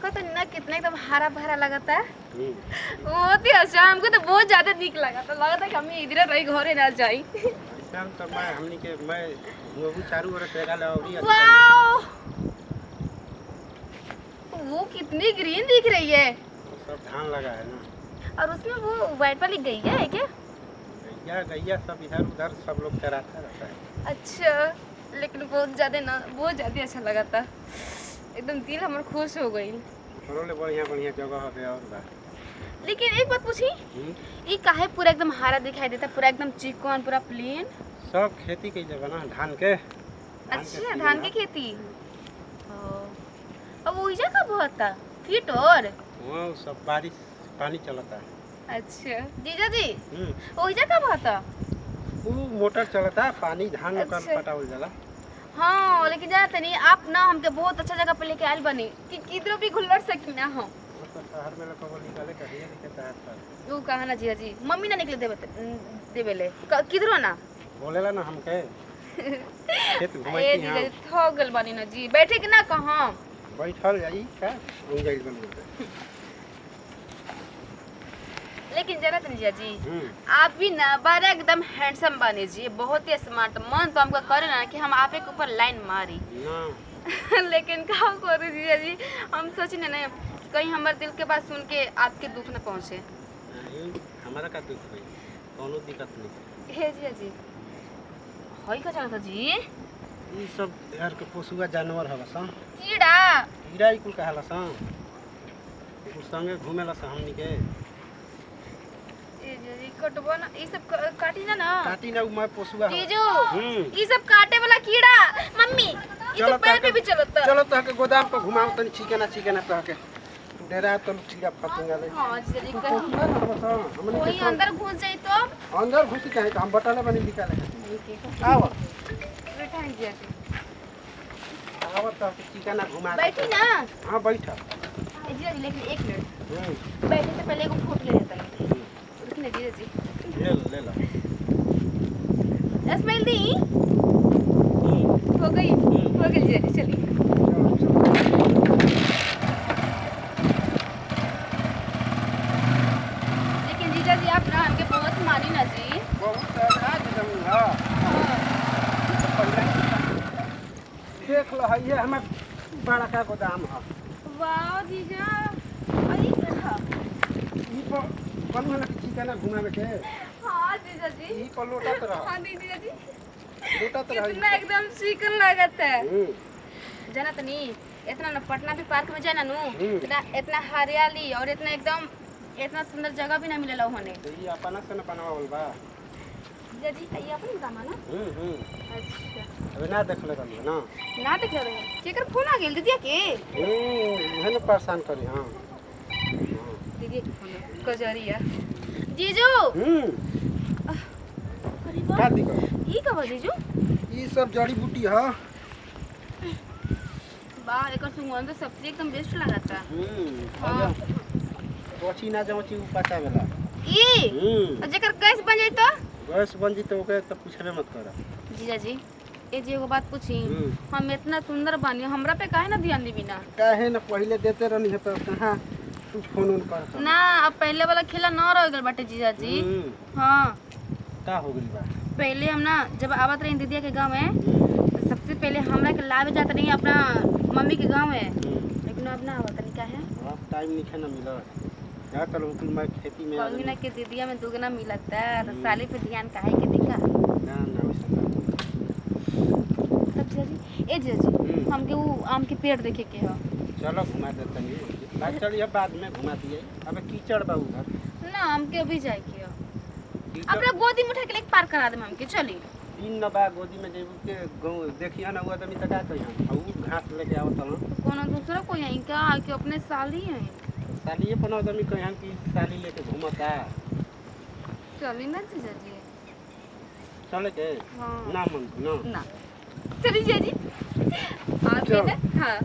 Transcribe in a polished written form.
देखो तो ना कितना एकदम हरा भरा लगता है। बहुत ही अच्छा, हमको तो बहुत ज्यादा निक लगा, तो लगता है कि हम इधर रही घरे ना जाई। ऐसा तो मैं हमनी के मैं वो चारों ओर पेगा लाऊंगी। वाओ, वो कितनी ग्रीन दिख रही है। सब धान लगा है ना। और उसमें वो व्हाइट वाली गैया है क्या? गैया गैया सब इधर उधर सब लोग चराता रहता है। अच्छा, लेकिन बहुत ज्यादा ना, बहुत ज्यादा अच्छा लगा था, एकदम दिल हमार खुश हो गई। रोले बढ़िया बढ़िया जगह है और बा। लेकिन एक बात पूछी, ये काहे पूरा एकदम हरा दिखाई देता, पूरा एकदम चिकन, पूरा प्लेन? सब खेती के जगह ना, धान के। अच्छा, धान की खेती। अब वो इजा कब होता फिट और वो सब बारिश पानी चलता है। अच्छा जीजा जी, वो इजा कब होता? वो मोटर चलता है, पानी धान में अच्छा। पटावल जाला। हाँ, लेकिन जानते नहीं आप ना, हमके बहुत अच्छा जगह पे लेके आयल बनी कि किधरो भी घुलर सकी ना हम। तो शहर में लोग निकाले कहिए निकलता है। वो कहा ना जीजा जी, मम्मी ना निकले देवेले किधरो ना बोलेला ना हमके खेत ए घुमाई जीजा जी थक गल बनी ना जी, बैठे के ना कहाँ बैठल जाई का हो जाई बन। लेकिन जानत नहीं जीजा जी, आप भी ना बड़ा एकदम हैंडसम बने जी, बहुत ही स्मार्ट। मन तो हमको करे ना कि हम आपे के ऊपर लाइन मारी ना। लेकिन का करे जीजा जी, हम सोची ना कहीं हमारे दिल के बात सुन के आपके दुख न पहुँचे। हमारा का दुख है, कोनो दिक्कत नहीं। हे जीजा जी, होई का चलता जी? ये सब घर के पोसुआ जानवर हला सा। कीड़ा कीड़ा ही कुल कहला सा। कुछ संगे घूमेला सा हमनी के। ए जीजा जी कटबो ना, ई सब काटी ना ना। काटी ना, मैं पोसुआ हला। जीजू ई सब काटे वाला कीड़ा, मम्मी ई तो पैर पे भी चलता। चलो तो के गोदाम पर घुमाओ तनी चिकना चिकना तो के डेरा तो कीड़ा फतेंगा ले। हां जीजा जी, कहीं कोई अंदर घुस जाई तो? अंदर घुसी काहे, हम बटाले बनी निकाले। आओ बैठा जीजा जी, आओ तो चिकना घुमा। बैठी ना। हां बैठा। ए जीजा जी, लेकिन एक मिनट, बैठने से पहले एगो फोटो ले लेता है। रुकिए ना जीजा जी, ले लो। स्माइल दी। हो गई जीजा जी, चलिए। लेकिन जीजा जी आप ना हमके बहुत मानी ना जी। बहुत आज जमीन है। देख लो है, ये हमार बड़ा का गोदाम है। वाह जीजा, अरे क्या? ई पर बनवा ना चिकना घुमावे के। हाँ जीजा जी, ई पर लोटत रह। हाँ जीजा जी, लोटत रह। कितना एकदम चिकन लगता है। जाना तो नहीं, इतना ना पटना भी पार्क में जाना नू, इतना हरियाली और इतना एकदम इतना सुंदर जगह भी ना मिलेला होने। तो ये अपना से न बनावल बा। जीजा जी ये अपन काम है ना? अच्छा, अबे ना देखले रहली ना। ना देख रहे हैं केकर फोन आ गेल दीदी के? उहे न परेशान करी। हां दीदी के फोन कजरिया। जीजू अरे का वाह, दिक्कत? ई का बा जीजू? ई सब जड़ी बूटी है। वाह, एकर सुगंध तो सबसे एकदम बेस्ट लागता। हां कोची ना जमची उपचा वाला ई जेकर गैस बन जाई तो? गैस बन जी तो ओके तो पूछबे मत कर। जीजा जी ए जी एगो बात पूछी, हम इतना सुंदर बानी, हमरा पे काहे ना ध्यान देबी ना? काहे न पहले देते रहनी है तो कहां तू फोन कर ना, अब पहले वाला खेला ना रह गल बाटे जीजा जी। हां का हो गइल बा? पहले हम ना जब आवत रही दीदी के गांव में, तो सबसे पहले हमरा के लावे जात रही अपना मम्मी के गांव में, लेकिन अब ना आवत नहीं काहे? अब टाइम नहीं ना मिला। क्या करूं कि मैं खेती में कहीं ना के दीदिया में दुगना मिलता है, तो साली पे ध्यान काहे के दिखा। ना ना वैसे तब जीजा जी, ए जीजा जी हमके वो आम के पेड़ देखे के है। चलो घुमा देते हैं। ना चलिए बाद में घुमा दिए। अबे कीचड़ बा उधर ना, हमके अभी जाए के है। अपना गोदी में उठा के लेके पार करा दे हमके, चली। तीन न बा गोदी में जेबू के गाँव देखिए ना, वो आदमी तक का कहिए और घास लेके आवत हन। कोनो दूसरा कोई है क्या कि अपने साली है? सालिए पन आदमी कहिए कि साली लेके घूमता। चली ना जीजा जी। चले के हाँ। ना मन ना ना चली जीजा जी। हाँ चल। हाँ